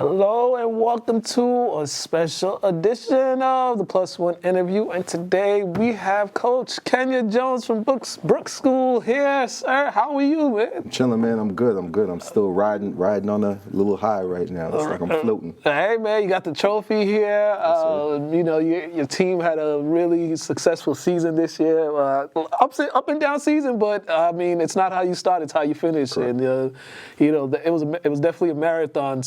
Hello and welcome to a special edition of the Plus One interview. And today we have Coach Kenya Jones from Brooks School here. Sir, how are you, man? I'm chilling, man. I'm good. I'm still riding on a little high right now. It's like I'm floating. Hey, man, you got the trophy here. You know, your team had a really successful season this year. Up and down season, but I mean, it's not how you start; it's how you finish. Correct. And you know, it was definitely a marathon.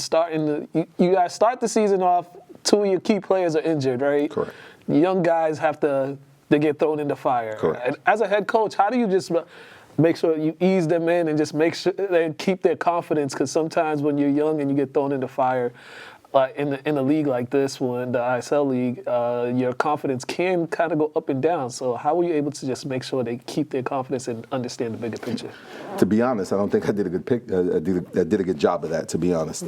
You guys start the season off. Two of your key players are injured, right? Correct. Young guys have to get thrown in the fire. Correct. And as a head coach, how do you just make sure you ease them in and just make sure they keep their confidence? Because sometimes when you're young and you get thrown in the fire, in a league like this one, the ISL league, your confidence can kind of go up and down. So how were you able to just make sure they keep their confidence and understand the bigger picture? To be honest, I don't think I did a good I did a good job of that. To be honest,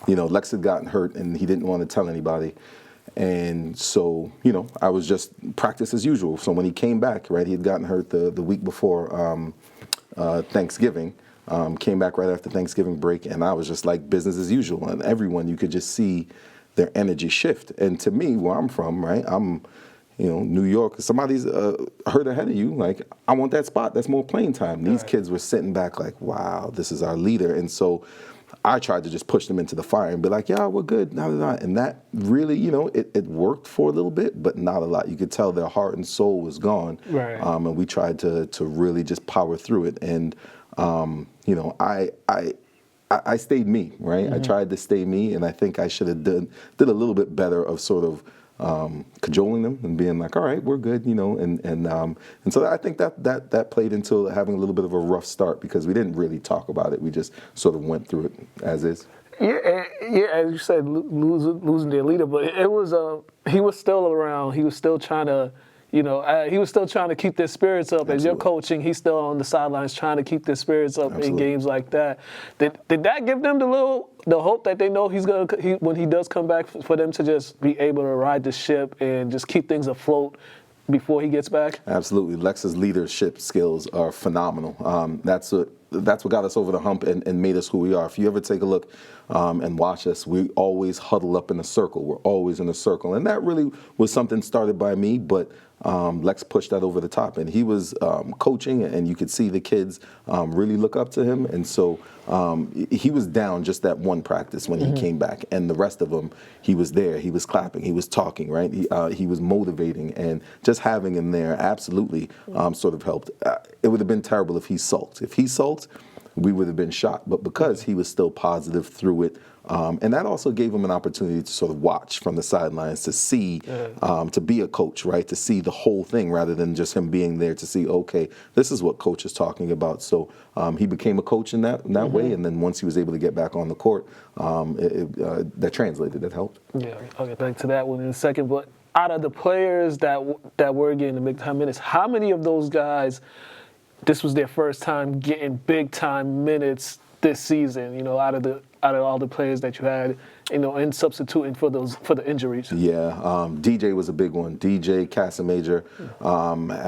you know, Lex had gotten hurt and he didn't want to tell anybody, and so you know, I was just practice as usual. So when he came back, right, he had gotten hurt the week before Thanksgiving. Came back right after Thanksgiving break, and I was just like business as usual. And everyone, you could just see their energy shift. And to me, where I'm from, right, I'm, you know, New York. Somebody's hurt ahead of you. Like, I want that spot. That's more playing time. These kids were sitting back like, wow, this is our leader. And so I tried to just push them into the fire and be like, yeah, we're good. And that really, you know, it worked for a little bit, but not a lot. You could tell their heart and soul was gone. Right. And we tried to really just power through it. And you know, I stayed me, right? Mm-hmm. I tried to stay me, and I think I should have did a little bit better of sort of cajoling them and being like, all right, we're good, you know, and so I think that played into having a little bit of a rough start because we didn't really talk about it. We just sort of went through it as is. Yeah, as you said, losing their leader, but it was he was still around. He was still trying to. You know, he was still trying to keep their spirits up. Absolutely. As you're coaching, he's still on the sidelines trying to keep their spirits up. Absolutely. In games like that. Did that give them the hope that they know when he does come back, for them to just be able to ride the ship and just keep things afloat before he gets back? Absolutely. Lex's leadership skills are phenomenal. That's what got us over the hump and made us who we are. If you ever take a look and watch us, we always huddle up in a circle. We're always in a circle. And that really was something started by me, but Lex pushed that over the top. And he was coaching, and you could see the kids really look up to him. And so he was down just that one practice when he came back. And the rest of them, he was there. He was clapping. He was talking, right? He was motivating. And just having him there absolutely sort of helped. It would have been terrible if he sulked. If he sulked, we would have been shot. But because he was still positive through it, and that also gave him an opportunity to sort of watch from the sidelines, to see, to be a coach, right? To see the whole thing rather than just him being there to see, okay, this is what coach is talking about. So he became a coach in that way. And then once he was able to get back on the court, that translated, that helped. Yeah, I'll get back to that one in a second. But out of the players that were getting the big time minutes, how many of those guys, this was their first time getting big time minutes this season, you know, out of all the players that you had, you know, and substituting for the injuries? Yeah, DJ was a big one. DJ Casamajor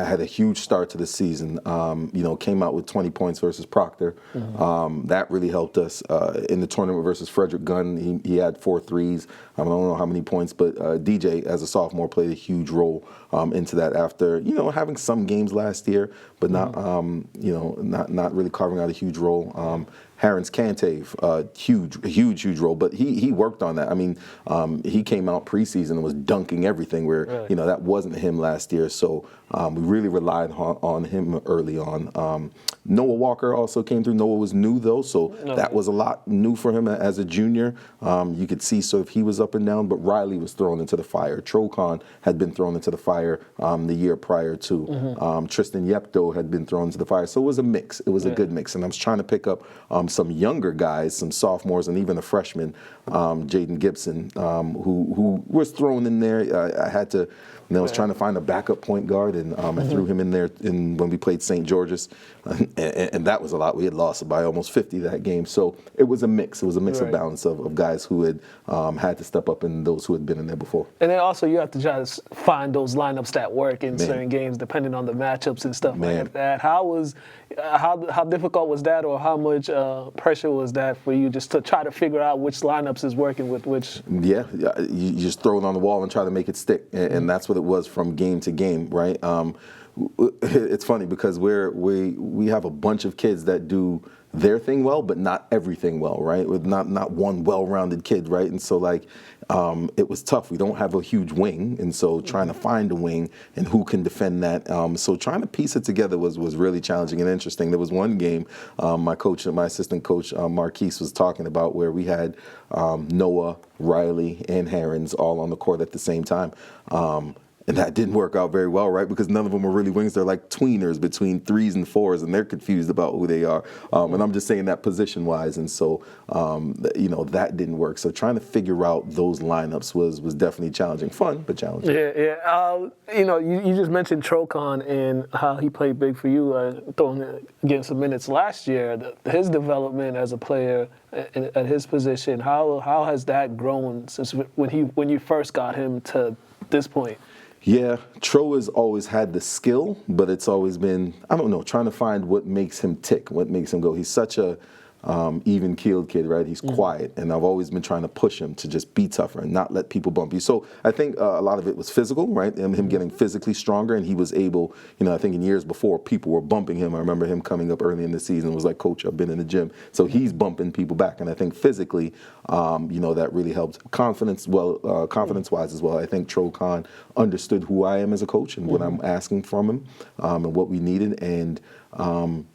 had a huge start to the season. You know, came out with 20 points versus Proctor. That really helped us in the tournament versus Frederick Gunn. He had 4 threes. I don't know how many points, but DJ as a sophomore played a huge role into that after, you know, having some games last year, but not you know, not really carving out a huge role. Harrence Kante, huge role, but he worked on that. I mean, he came out preseason and was dunking everything where, you know, that wasn't him last year. So we really relied on him early on. Noah Walker also came through. Noah was new though, so that was a lot new for him as a junior. You could see sort of he was up and down, but Riley was thrown into the fire. Trocon had been thrown into the fire the year prior to. Tristan Yepto had been thrown into the fire. So it was a mix. It was a good mix. And I was trying to pick up some younger guys, some sophomores, and even a freshman, Jaden Gibson, who was thrown in there. I had to, I was trying to find a backup point guard, and I threw him in there when we played St. George's, and that was a lot. We had lost by almost 50 that game. So it was a mix. It was a mix of balance of guys who had had to step step up in those who had been in there before. And then also you have to try to find those lineups that work in certain games, depending on the matchups and stuff like that. How difficult was that, or how much pressure was that for you just to try to figure out which lineups is working with which? Yeah, you just throw it on the wall and try to make it stick, and that's what it was from game to game, right? It's funny because we have a bunch of kids that do their thing well, but not everything well, right? With not one well-rounded kid, right? And so it was tough. We don't have a huge wing, and so trying to find a wing and who can defend that. So trying to piece it together was really challenging and interesting. There was one game my assistant coach Marquise was talking about where we had Noah, Riley, and Herons all on the court at the same time. And that didn't work out very well, right? Because none of them are really wings. They're like tweeners between 3s and 4s, and they're confused about who they are. And I'm just saying that position-wise. And so, that didn't work. So trying to figure out those lineups was definitely challenging. Fun, but challenging. Yeah. You just mentioned Trocon and how he played big for you, getting some minutes last year. His development as a player at his position, how has that grown since when you first got him to this point? Yeah, Tro has always had the skill, but it's always been, trying to find what makes him tick, what makes him go. He's such a even-keeled kid, right? He's quiet, and I've always been trying to push him to just be tougher and not let people bump you. So I think a lot of it was physical, right? And him getting physically stronger, and he was able, I think in years before, people were bumping him. I remember him coming up early in the season and was like, Coach, I've been in the gym. So he's bumping people back, and I think physically, that really helped. Confidence-wise as well. I think Trocon understood who I am as a coach and what I'm asking from him and what we needed, and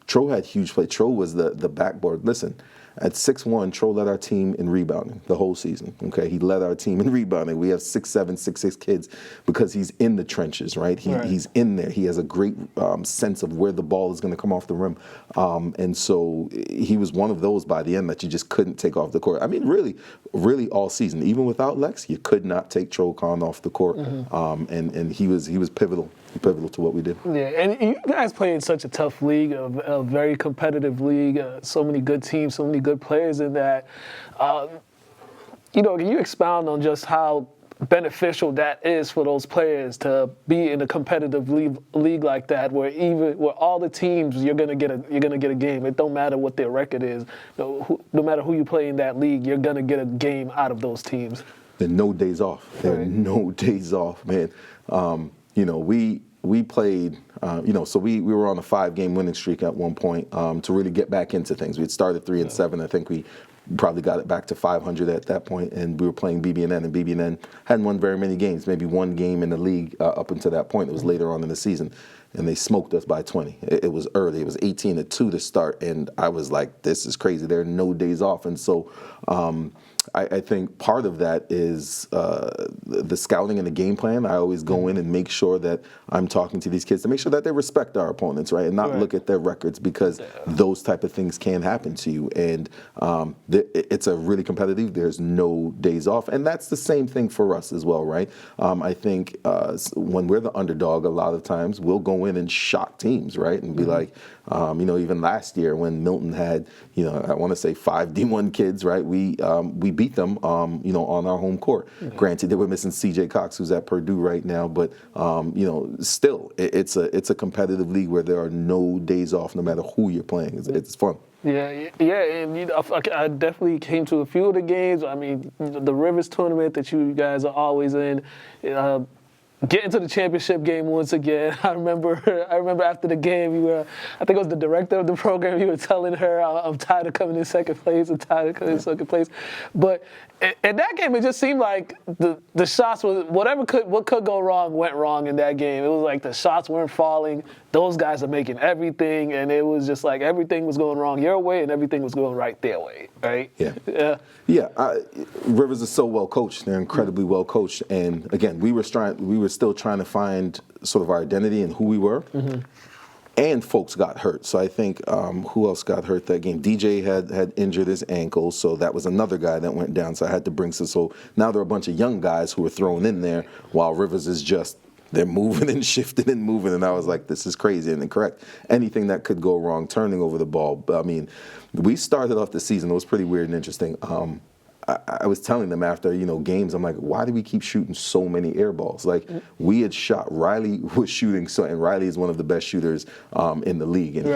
Tro had huge play. Tro was the backboard. Listen, at 6'1", Tro led our team in rebounding the whole season. Okay, he led our team in rebounding. We have 6'7", 6'6" kids because he's in the trenches, right? He's in there. He has a great sense of where the ball is going to come off the rim, and so he was one of those by the end that you just couldn't take off the court. I mean, really all season, even without Lex, you could not take Trocon off the court, and he was pivotal to what we did. Yeah, and you guys play in such a tough league, a very competitive league, so many good teams, so many good players in that. Can you expound on just how beneficial that is for those players to be in a competitive league like that, where all the teams you're gonna get a game. It don't matter what their record is. No matter who you play in that league, you're gonna get a game out of those teams. There are no days off. There are no days off, man. We played, so we were on a 5-game winning streak at one point to really get back into things. We had started 3-7. I think we probably got it back to 500 at that point, and we were playing BB&N, and BB&N hadn't won very many games, maybe one game in the league up until that point. It was later on in the season, and they smoked us by 20. It was early. It was 18-2 to start, and I was like, this is crazy. There are no days off, and so I think part of that is the scouting and the game plan. I always go in and make sure that I'm talking to these kids to make sure that they respect our opponents, right, and not look at their records, because those type of things can happen to you. And it's a really competitive. There's no days off, and that's the same thing for us as well, right? I think when we're the underdog, a lot of times we'll go in and shock teams, right, and be like, even last year when Milton had, I want to say 5 D1 kids, right? We beat them, on our home court. Granted, they were missing C.J. Cox, who's at Purdue right now, but still, it's a competitive league where there are no days off, no matter who you're playing. It's fun. Yeah, and I definitely came to a few of the games. I mean, the Rivers tournament that you guys are always in. Getting to the championship game once again. I remember after the game, I think it was the director of the program, you were telling her, I'm tired of coming in second place, But in that game, it just seemed like the shots was, what could go wrong went wrong in that game. It was like the shots weren't falling. Those guys are making everything, and it was just like everything was going wrong your way and everything was going right their way, right? Yeah. Rivers is so well coached. They're incredibly well coached, and again, we were still trying to find sort of our identity and who we were. And folks got hurt. So I think who else got hurt that game? DJ had injured his ankle, so that was another guy that went down. So I had to bring some. So now there are a bunch of young guys who were thrown in there, while Rivers is just, they're moving and shifting and moving. And I was like, this is crazy and incorrect. Anything that could go wrong, turning over the ball. I mean, we started off the season, it was pretty weird and interesting. I was telling them after, games, I'm like, why do we keep shooting so many air balls? Like, we had shot, Riley was shooting, and Riley is one of the best shooters in the league. And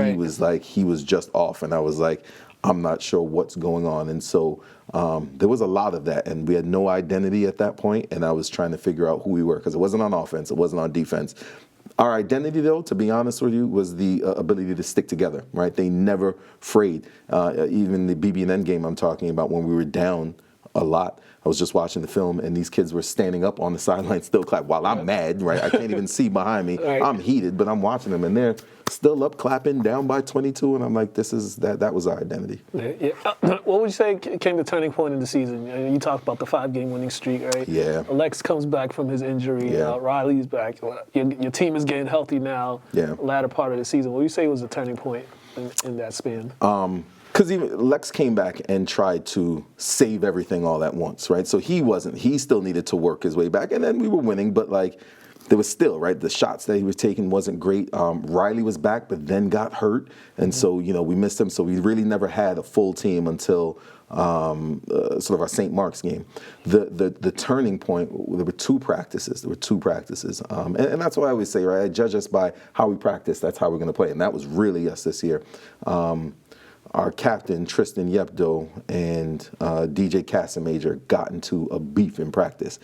he was just off. And I was like, I'm not sure what's going on. And so there was a lot of that. And we had no identity at that point. And I was trying to figure out who we were, because it wasn't on offense. It wasn't on defense. Our identity, though, to be honest with you, was the ability to stick together, right? They never frayed. Even the BB&N game I'm talking about, when we were down a lot, I was just watching the film, and these kids were standing up on the sideline still clapping. While I'm mad, right? I can't even see behind me. Right. I'm heated, but I'm watching them, and they're still up clapping, down by 22, and I'm like, that was our identity. Yeah. What would you say came the turning point in the season? You talked about the 5-game winning streak, right? Yeah. Alex comes back from his injury. Yeah. Riley's back. Your team is getting healthy now. Yeah. Latter part of the season. What would you say was the turning point in that span? Because even Lex came back and tried to save everything all at once, right? So he still needed to work his way back. And then we were winning, but there was still, right, the shots that he was taking wasn't great. Riley was back, but then got hurt. And so, we missed him. So we really never had a full team until sort of our St. Mark's game. The turning point, there were two practices. And that's why I always say, right, I judge us by how we practice. That's how we're going to play. And that was really us this year. Our captain, Tristan Yepdo, and DJ Casamager got into a beef in practice.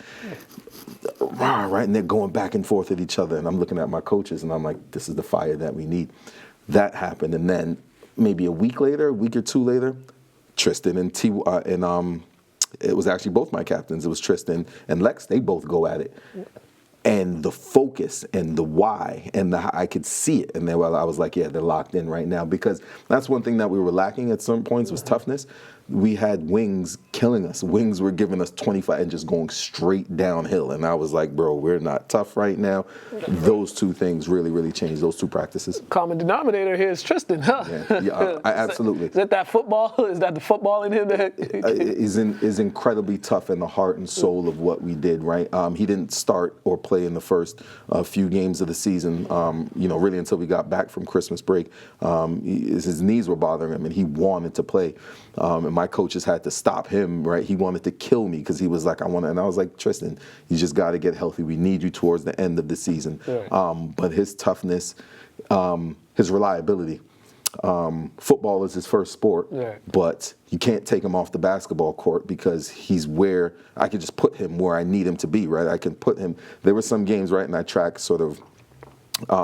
Right, and they're going back and forth at each other. And I'm looking at my coaches, and I'm like, this is the fire that we need. That happened. And then maybe a week or two later, Tristan and it was actually both my captains. It was Tristan and Lex. They both go at it. And the focus and the why and I could see it. And then I was like, yeah, they're locked in right now. Because that's one thing that we were lacking at some points was toughness. We had wings killing us. Wings were giving us 25 and just going straight downhill. And I was like, bro, we're not tough right now. Those two things really, really changed, those two practices. Common denominator here is Tristan, huh? Yeah, absolutely. Is that football? Is that the football in him? Is incredibly tough in the heart and soul of what we did, right? He didn't start or play in the first few games of the season, really until we got back from Christmas break. His knees were bothering him, and he wanted to play. And my coaches had to stop him, right? He wanted to kill me because he was like, and I was like, Tristan, you just got to get healthy. We need you towards the end of the season. Right. But his toughness, his reliability, football is his first sport, right. But you can't take him off the basketball court because he's where I could just put him where I need him to be, right? I can put him. There were some games, right, and I track sort of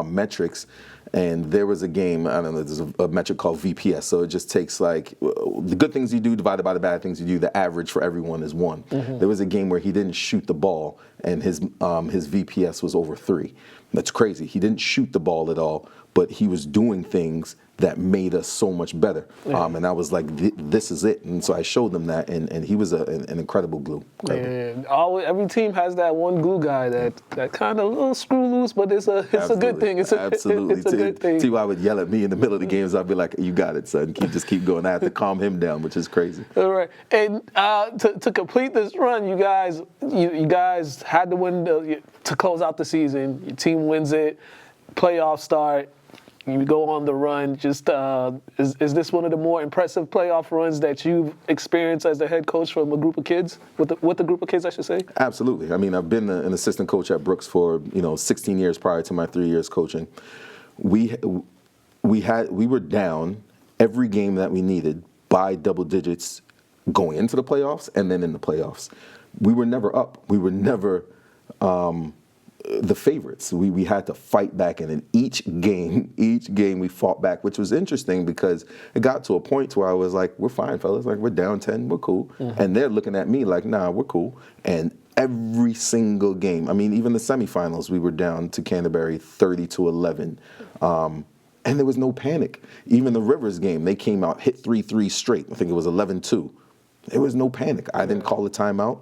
metrics. And there was a game, I don't know, there's a metric called VPS. So it just takes the good things you do divided by the bad things you do. The average for everyone is 1. Mm-hmm. There was a game where he didn't shoot the ball, and his VPS was over 3. That's crazy. He didn't shoot the ball at all, but he was doing things that made us so much better. Yeah. And I was like, this is it. And so I showed them that, and he was an incredible glue. Yeah. Every team has that one glue guy that kind of a little screw loose, but it's a good thing. Absolutely. It's a good thing. T.Y. would yell at me in the middle of the games. I'd be like, you got it, son. Just keep going. I had to calm him down, which is crazy. All right. And to complete this run, you guys had to win to close out the season. Your team wins it. Playoffs start. You go on the run. Just is this one of the more impressive playoff runs that you've experienced as the head coach from a group of kids? With the group of kids, I should say. Absolutely. I mean, I've been an assistant coach at Brooks for 16 years prior to my 3 years coaching. We were down every game that we needed by double digits going into the playoffs and then in the playoffs. We were never up. We were never the favorites. We had to fight back, and in each game we fought back, which was interesting because it got to a point where I was like, we're fine, fellas. Like, we're down 10, we're cool. Mm-hmm. And they're looking at me like, nah, we're cool. And every single game, I mean, even the semifinals, we were down to Canterbury 30-11. And there was no panic. Even the Rivers game, they came out, hit 3 straight. I think it was 11-2. There was no panic. I didn't call a timeout.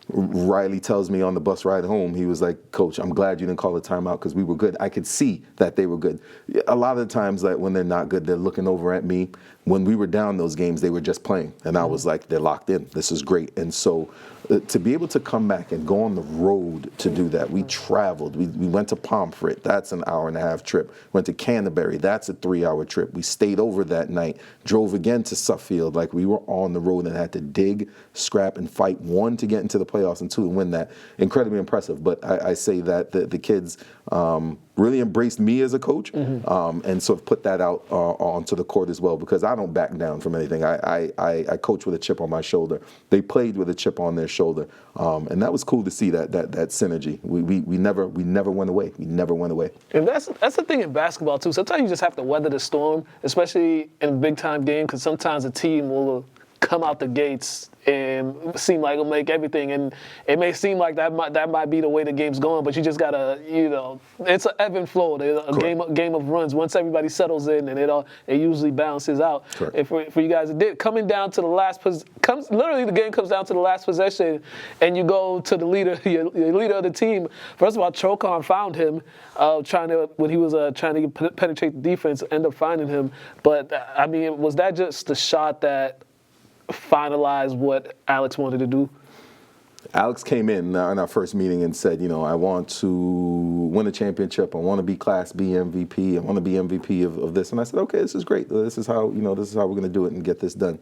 Riley tells me on the bus ride home, he was like, "Coach, I'm glad you didn't call a timeout because we were good." I could see that they were good. A lot of the times, like when they're not good, they're looking over at me. When we were down those games, they were just playing, and I was like, "They're locked in. This is great." And so, to be able to come back and go on the road to do that, we traveled. We went to Pomfret. That's an hour-and-a-half trip. Went to Canterbury. That's a 3-hour trip. We stayed over that night. Drove again to Suffield. Like we were on the road and had to dig, scrap, and fight, one, to get into the playoffs, and two, to win that. Incredibly impressive. But I say that the kids really embraced me as a coach, and sort of put that out onto the court as well, because I don't back down from anything. I coach with a chip on my shoulder. They played with a chip on their shoulder, and that was cool to see that synergy. We never went away. We never went away. And that's the thing in basketball too. Sometimes you just have to weather the storm, especially in a big time game, because sometimes a team will come out the gates and seem like it'll make everything, and it may seem like that might be the way the game's going, but you just gotta, it's an ebb and flow. A game of runs. Once everybody settles in, and it usually balances out. And for you guys, it did. Coming down to the literally the game comes down to the last possession, and you go to the leader, your leader of the team. First of all, Trocon found him when he was trying to penetrate the defense, end up finding him. But I mean, was that just the shot that finalize what Alex wanted to do? Alex came in our first meeting and said, I want to win a championship. I want to be Class B MVP. I want to be MVP of this. And I said, okay, this is great. This is how we're going to do it and get this done.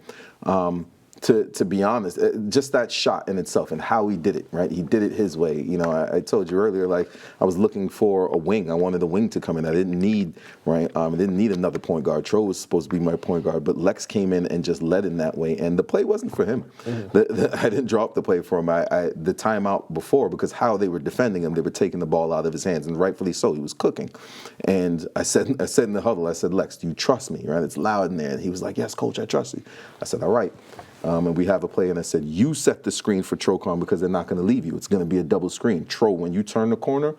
To be honest, just that shot in itself and how he did it, right? He did it his way. I told you earlier, like I was looking for a wing. I wanted a wing to come in. I didn't need, right? I didn't need another point guard. Tro was supposed to be my point guard, but Lex came in and just led in that way. And the play wasn't for him. I didn't draw up the play for him. The timeout before, because how they were defending him, they were taking the ball out of his hands, and rightfully so. He was cooking. And I said in the huddle, I said, "Lex, do you trust me?" Right? It's loud in there. And he was like, "Yes, coach, I trust you." I said, "All right." And we have a play, and I said, "You set the screen for Trocon because they're not going to leave you. It's going to be a double screen. Tro, when you turn the corner,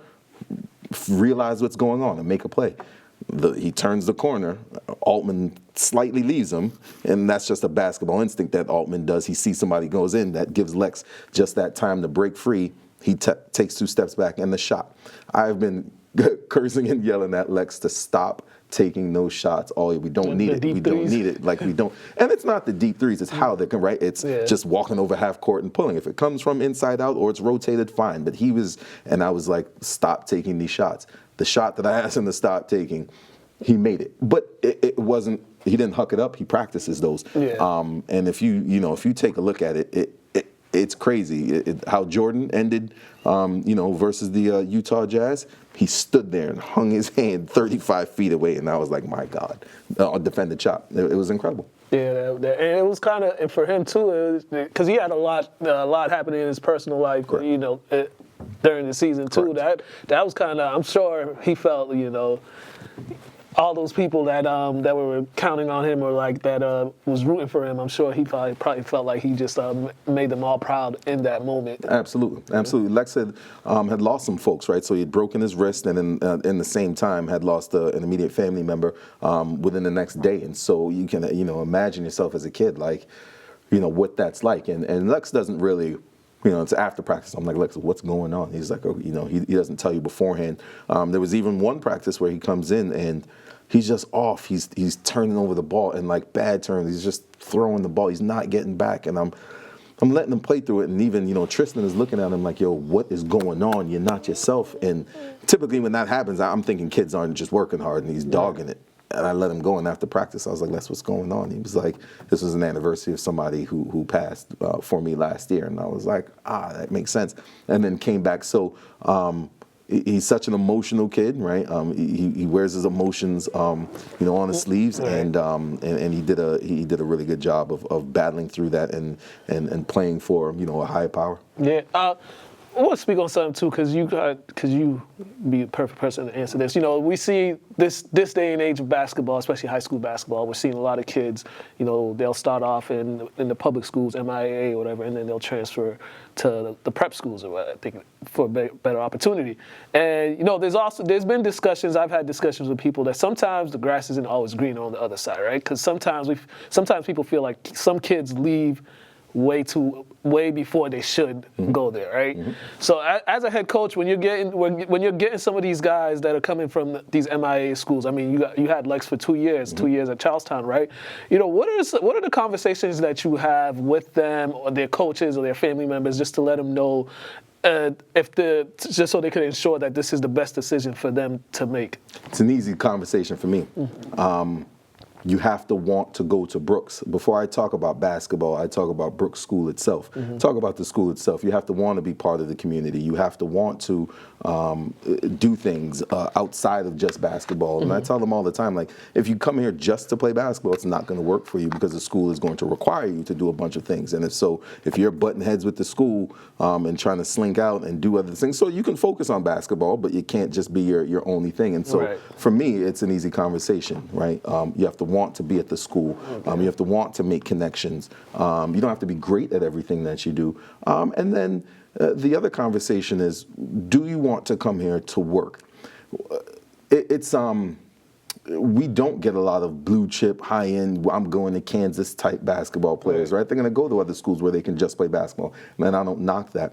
realize what's going on and make a play." He turns the corner. Altman slightly leaves him, and that's just a basketball instinct that Altman does. He sees somebody goes in. That gives Lex just that time to break free. He takes 2 steps back, and the shot. I've been cursing and yelling at Lex to stop taking those shots. We don't need it. We don't need it. Like we don't. And it's not the deep threes. It's how they can, right? It's just walking over half court and pulling. If it comes from inside out or it's rotated, fine. But I was like, stop taking these shots. The shot that I asked him to stop taking, he made it. But it wasn't, he didn't huck it up. He practices those. And if you take a look at it, it's crazy how Jordan ended, versus the Utah Jazz. He stood there and hung his hand 35 feet away, and I was like, my God, defended shot. It was incredible. Yeah, and it was kind of, and for him too, because he had a lot happening in his personal life, during the season too. Correct. That was kind of, I'm sure he felt, all those people that were counting on him or like that was rooting for him. I'm sure he probably felt like he just made them all proud in that moment. Absolutely. Lex had lost some folks, right? So he had broken his wrist, and in the same time had lost an immediate family member within the next day. And so you can imagine yourself as a kid, like what that's like. And Lex doesn't really. It's after practice. I'm like, Lex, what's going on? He's like, he doesn't tell you beforehand. There was even one practice where he comes in and he's just off. He's turning over the ball and like bad turns. He's just throwing the ball. He's not getting back. And I'm letting him play through it. And even, Tristan is looking at him like, yo, what is going on? You're not yourself. And typically when that happens, I'm thinking kids aren't just working hard and he's dogging it. And I let him go, and after practice, I was like, "That's what's going on." He was like, "This was an anniversary of somebody who passed for me last year," and I was like, that makes sense. And then came back. So he's such an emotional kid, right? He wears his emotions, on his sleeves, and he did a really good job of battling through that and playing for a high power. Yeah. I want to speak on something too, because you be the perfect person to answer this. We see this day and age of basketball, especially high school basketball. We're seeing a lot of kids. They'll start off in the public schools, MIAA or whatever, and then they'll transfer to the prep schools, or I think for a better opportunity. And there's been discussions. I've had discussions with people that sometimes the grass isn't always greener on the other side, right? Because sometimes people feel like some kids leave way before they should go there, right? So as a head coach, when you're getting some of these guys that are coming from these MIA schools, I mean, you had Lex for 2 years, 2 years at Charlestown, right? You know, what are the conversations that you have with them or their coaches or their family members just to let them know just so they can ensure that this is the best decision for them to make? It's an easy conversation for me. You have to want to go to Brooks. Before I talk about basketball, I talk about Brooks School itself. Talk about the school itself. You have to want to be part of the community. You have to want to do things outside of just basketball. And I tell them all the time, like, if you come here just to play basketball, it's not going to work for you because the school is going to require you to do a bunch of things. And if you're butting heads with the school and trying to slink out and do other things, so you can focus on basketball, but it can't just be your only thing. And so for me, it's an easy conversation, right? You have to want to be at the school. You have to want to make connections. You don't have to be great at everything that you do. And then the other conversation is, do you want to come here to work? We don't get a lot of blue chip, high end, I'm going to Kansas type basketball players, right? They're going to go to other schools where they can just play basketball. And I don't knock that.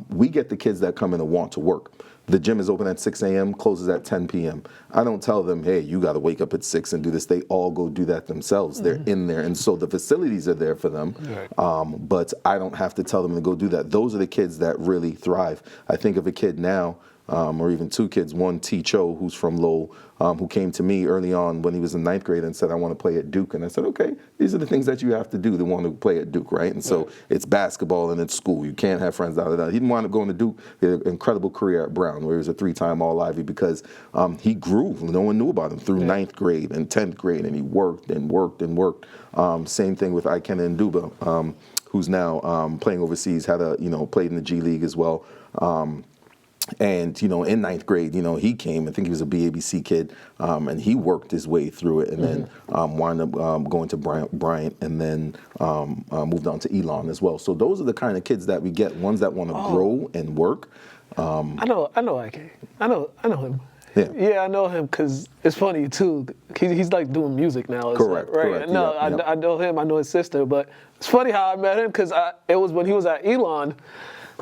We get the kids that come in and want to work. The gym is open at 6 a.m., closes at 10 p.m. I don't tell them, hey, you got to wake up at 6 and do this. They all go do that themselves. They're in there. And so the facilities are there for them, but I don't have to tell them to go do that. Those are the kids that really thrive. I think of a kid now, or even two kids, one T. Cho, who's from Lowell, who came to me early on when he was in 9th grade and said, I want to play at Duke. And I said, okay, these are the things that you have to do to want to play at Duke, right? And so it's basketball and it's school. You can't have friends out of that. He didn't want to go into Duke. He had an incredible career at Brown, where he was a 3-time All-Ivy because he grew. No one knew about him through 9th grade and 10th grade, and he worked and worked and worked. Same thing with Ikenna Nduba, who's now playing overseas, played in the G League as well. And, in 9th grade, he came, I think he was a BABC kid, and he worked his way through it and then wound up going to Bryant and then moved on to Elon as well. So those are the kind of kids that we get, ones that want to grow and work. I know IK. I know him. Yeah, I know him because it's funny too. He's like doing music now. Correct. Right? Correct. No, Yep. I know him. I know his sister. But it's funny how I met him because it was when he was at Elon.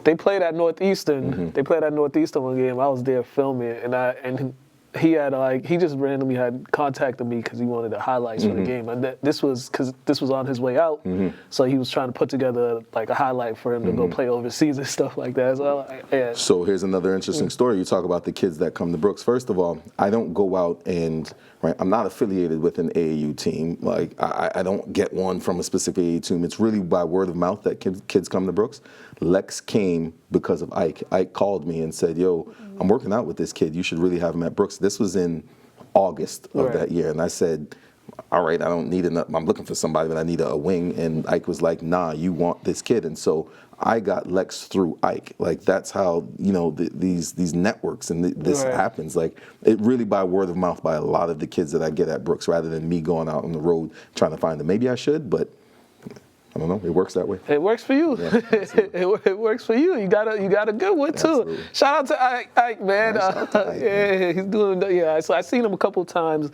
They played at Northeastern. They played at Northeastern one game. I was there filming, and he just randomly had contacted me because he wanted the highlights for the game, and this was on his way out, so he was trying to put together like a highlight for him to go play overseas and stuff like that. So, So here's another interesting story. You talk about the kids that come to Brooks. First of all, I don't go out and I'm not affiliated with an AAU team. Like I don't get one from a specific AAU team. It's really by word of mouth that kids come to Brooks. Lex came because of Ike. Ike called me and said, yo, I'm working out with this kid. You should really have him at Brooks. This was in August of that year. And I said, all right, I don't need I'm looking for somebody, but I need a wing. And Ike was like, nah, you want this kid. And so I got Lex through Ike. Like, that's how, these networks and this happens. Like, it really by word of mouth by a lot of the kids that I get at Brooks rather than me going out on the road trying to find them. Maybe I should, but I don't know. It works that way. It works for you. Yeah, it works for you. You got a good one too. Absolutely. Shout out to Ike, man. Shout out to Ike, man. He's doing. Yeah, so I seen him a couple times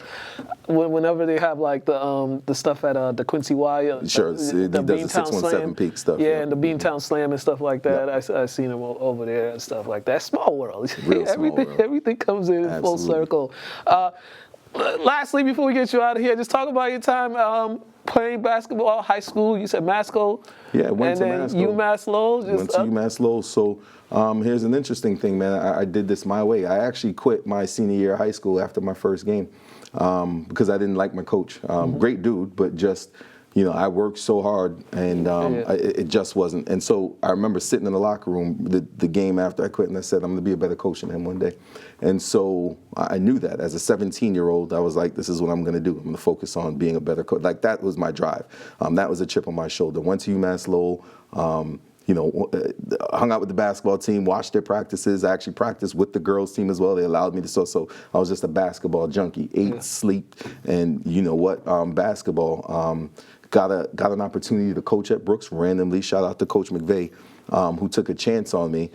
whenever they have like the stuff at the Quincy Y. Sure, he does the 617 Peak stuff. Yeah, and the Beantown Slam and stuff like that. I seen him over there and stuff like that. Small world. Real small world. Everything comes in full circle. Lastly, before we get you out of here, just talk about your time playing basketball, high school. You said Masco. Yeah, went to Masco. Masco. UMass Lowell. Went to UMass Lowell. So here's an interesting thing, man. I did this my way. I actually quit my senior year of high school after my first game because I didn't like my coach. Great dude, but just, I worked so hard and it just wasn't. And so I remember sitting in the locker room the game after I quit, and I said, I'm going to be a better coach than him one day. And so I knew that as a 17-year-old, I was like, this is what I'm going to do. I'm going to focus on being a better coach. Like, that was my drive. That was a chip on my shoulder. Went to UMass Lowell. Hung out with the basketball team, watched their practices. I actually practiced with the girls team as well. They allowed me to. So I was just a basketball junkie. Ate, slept, and basketball. Got an opportunity to coach at Brooks randomly. Shout out to Coach McVeigh, who took a chance on me.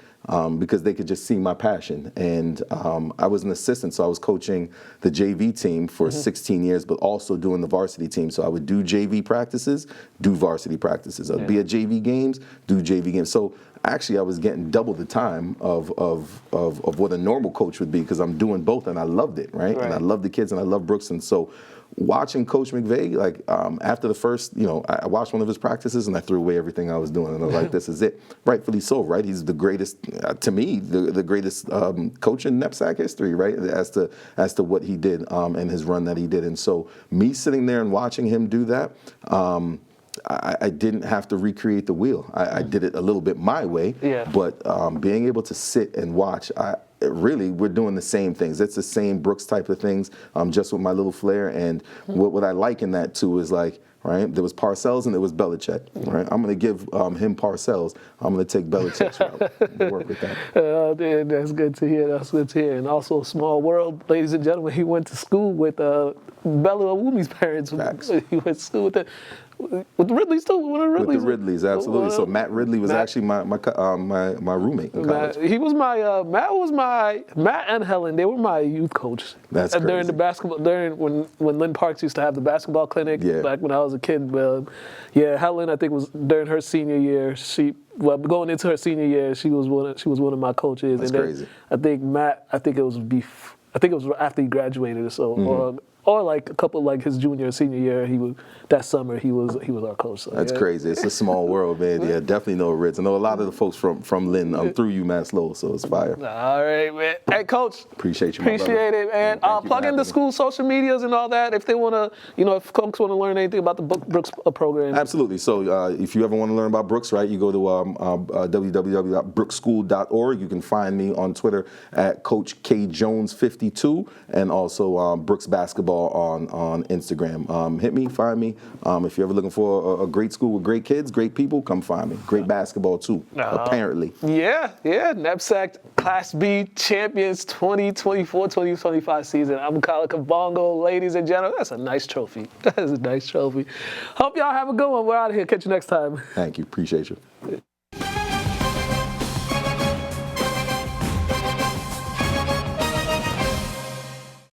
because they could just see my passion. And I was an assistant, so I was coaching the JV team for 16 years, but also doing the varsity team. So I would do JV practices, do varsity practices. I'd be at JV games, do JV games. So actually, I was getting double the time of what a normal coach would be, because I'm doing both, and I loved it, right? And I love the kids, and I love Brooks. And so watching Coach McVay, like after the first, I watched one of his practices and I threw away everything I was doing, and I was like, this is it. Rightfully so, right? He's the greatest, to me, the greatest coach in NEPSAC history, right? As to what he did and his run that he did. And so me sitting there and watching him do that, I didn't have to recreate the wheel. I did it a little bit my way, but being able to sit and watch, really, we're doing the same things. It's the same Brooks type of things, just with my little flair. And what I like in that too is, like, right, there was Parcells and there was Belichick, right? I'm going to give him Parcells. I'm going to take Belichick's route. We'll work with that. That's good to hear. That's good to hear. And also, small world, ladies and gentlemen, he went to school with Bella Awumi's parents. Facts. He went to school with the Ridleys too. With the Ridleys, absolutely. So Matt Ridley was actually my roommate in college. Matt and Helen. They were my youth coach. That's crazy. During the basketball, when Lynn Parks used to have the basketball clinic, back when I was a kid. Helen, I think, was during her senior year. Going into her senior year, she was one of my coaches. That's and crazy. I think Matt. I think it was after he graduated or so, or like a couple, like his junior or senior year, that summer he was our coach. So, That's crazy. It's a small world, man. Yeah, definitely know Ritz. I know a lot of the folks from Lynn through UMass Lowell, so it's fire. All right, man. Hey, Coach. Appreciate you, Appreciate it, man. Plug in the school social medias and all that if they want to, if folks want to learn anything about the Brooks program. Absolutely. So if you ever want to learn about Brooks, right, you go to www.brooksschool.org. You can find me on Twitter at Coach K Jones 52, and also Brooks Basketball on Instagram. Hit me, find me. If you're ever looking for a great school with great kids, great people, come find me. Great basketball too, apparently. Yeah. NEPSAC Class B champions 2024-2025 season. I'm Kyle Kabongo, ladies and gentlemen. That's a nice trophy. That is a nice trophy. Hope y'all have a good one. We're out of here. Catch you next time. Thank you. Appreciate you.